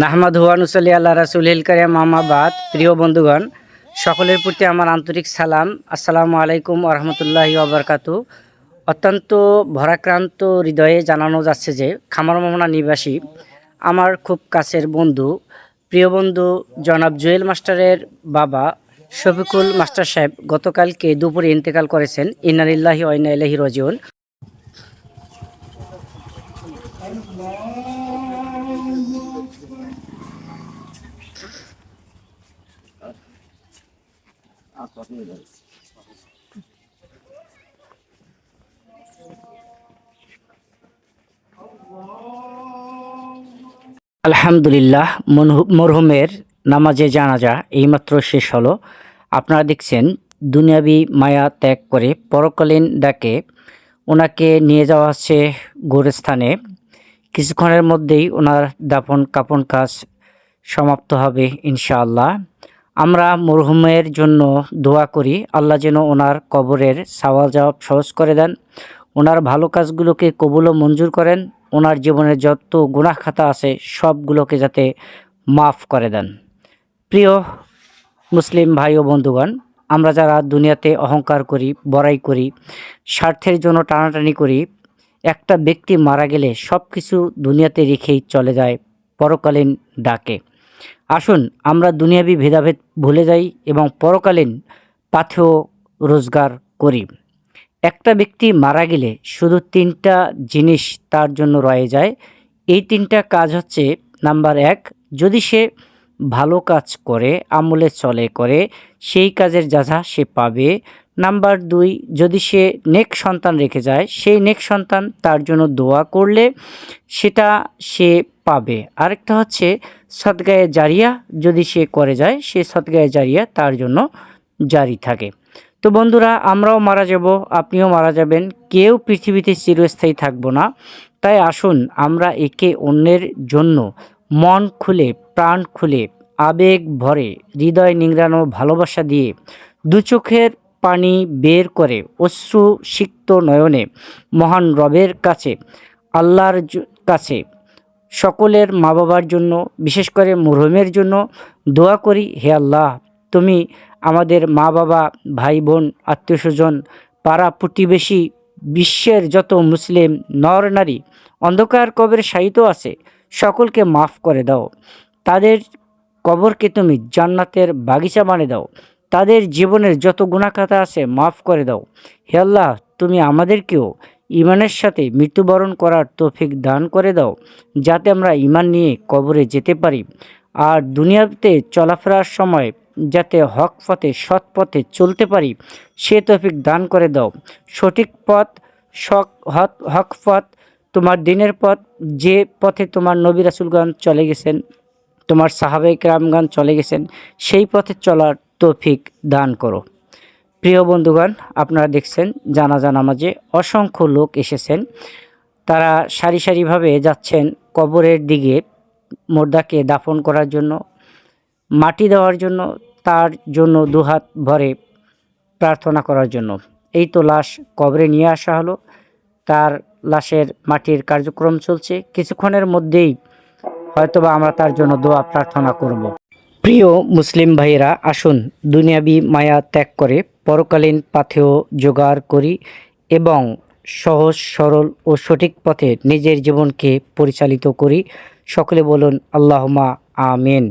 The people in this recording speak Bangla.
নাহমাদুহু ওয়া নুসাল্লি আলা রাসূলিল কারীম, আম্মা বাদ। প্রিয় বন্ধুগণ, সকলের প্রতি আমার আন্তরিক সালাম। আসসালামু আলাইকুম ওয়া রাহমাতুল্লাহি ওয়া বারাকাতুহু। অত্যন্ত ভরাক্রান্ত হৃদয়ে জানানো যাচ্ছে যে খামার মোহনা নিবাসী আমার খুব কাছের বন্ধু, প্রিয় বন্ধু জনাব জুয়েল মাস্টারের বাবা শফিকুল মাস্টার সাহেব গতকালকে দুপুরে ইন্তেকাল করেছেন। ইন্না লিল্লাহি ওয়া ইন্না ইলাইহি রাজিউন। আলহামদুলিল্লাহ, মরহুমের নামাজে জানাজা এইমাত্র শেষ হলো। আপনারা দেখছেন দুনিয়াবি মায়া ত্যাগ করে পরকালীন ডাকে ওনাকে নিয়ে যাওয়া হচ্ছে গোরস্থানে। কিছুক্ষণের মধ্যেই ওনার দাফন কাফন কাজ সমাপ্ত হবে ইনশাআল্লাহ। আমরা মরহুমের জন্য দোয়া করি, আল্লাহ যেন ওনার কবরের সওয়াল জবাব সহজ করে দেন, ওনার ভালো কাজগুলোকে কবুল ও মঞ্জুর করেন, ওনার জীবনের যত গুনাহ খাতা আছে সবগুলোকে যাতে মাফ করে দেন। প্রিয় মুসলিম ভাই ও বন্ধুগণ, আমরা যারা দুনিয়াতে অহংকার করি, বড়াই করি, স্বার্থের জন্য টানাটানি করি, একটা ব্যক্তি মারা গেলে সব কিছু দুনিয়াতে রেখেই চলে যায় পরকালীন ডাকে। আসুন আমরা দুনিয়াবি ভেদাভেদ ভুলে যাই এবং পরকালীন পাথেয় রোজগার করি। একটা ব্যক্তি মারা গেলে শুধু 3টা জিনিস তার জন্য রয়ে যায়। এই 3টা কাজ হচ্ছে, নাম্বার 1, যদি সে ভালো কাজ করে, আমলে চলে করে, সেই কাজের যাজা সে পাবে। নাম্বার 2, যদি সে নেক সন্তান রেখে যায়, সেই নেক সন্তান তার জন্য দোয়া করলে সেটা সে পাবে। আরেকটা হচ্ছে সদকায়ে জারিয়া, যদি সে করে যায়, সে সদকায়ে জারিয়া তার জন্য জারি থাকে। তো বন্ধুরা, আমরাও মারা যাব, আপনিও মারা যাবেন, কেউ পৃথিবীতে চিরস্থায়ী থাকবো না। তাই আসুন আমরা একে অন্যের জন্য মন খুলে, প্রাণ খুলে, আবেগ ভরে, হৃদয় নিংড়ানো ভালোবাসা দিয়ে, দু চোখের পানি বের করে অশ্রু সিক্ত নয়নে মহান রবের কাছে, আল্লাহর কাছে, সকলের মা বাবার জন্য, বিশেষ করে মরহুমের জন্য দোয়া করি। হে আল্লাহ, তুমি আমাদের মা বাবা, ভাই বোন, আত্মীয় স্বজন, পাড়া প্রতিবেশী, বিশ্বের যত মুসলিম নর নারী অন্ধকার কবরে শায়িত আছে সকলকে মাফ করে দাও। তাদের কবরকে তুমি জান্নাতের বাগিচা বানিয়ে দাও। তাদের জীবনের যত গুনাহখাতা আছে মাফ করে দাও। হে আল্লাহ, তুমি আমাদেরকেও ঈমানের সাথে মৃত্যুবরণ করার তৌফিক দান করে দাও, যাতে আমরা ঈমান নিয়ে কবরে যেতে পারি। আর দুনিয়াতে চলাফেরার সময় যাতে হক পথে, সৎ পথে চলতে পারি, সে তৌফিক দান করে দাও। সঠিক পথ, হক পথ, তোমার দিনের পথ, যে পথে তোমার নবী রাসূলগণ চলে গেছেন, তোমার সাহাবায়ে কেরামগণ চলে গেছেন, সেই পথে চলার তৌফিক দান করো। প্রিয় বন্ধুগণ, আপনারা দেখছেন জানাজা নামাজে অসংখ্য লোক এসেছেন। তারা সারি সারিভাবে যাচ্ছেন কবরের দিকে, মুর্দাকে দাফন করার জন্য, মাটি দেওয়ার জন্য, তার জন্য দুহাত ভরে প্রার্থনা করার জন্য। এই তো লাশ কবরে নিয়ে আসা হলো, তার লাশের মাটির কার্যক্রম চলছে। কিছুক্ষণের মধ্যেই হয়তোবা আমরা তার জন্য দোয়া প্রার্থনা করব। প্রিয় মুসলিম ভাইয়েরা, আসুন দুনিয়াবি মায়া ত্যাগ করে পরকালীন পাথেয় জোগাড় করি এবং সহজ সরল ও সঠিক পথে নিজের জীবনকে পরিচালিত করি। সকলে বলুন আল্লাহুম্মা আমিন।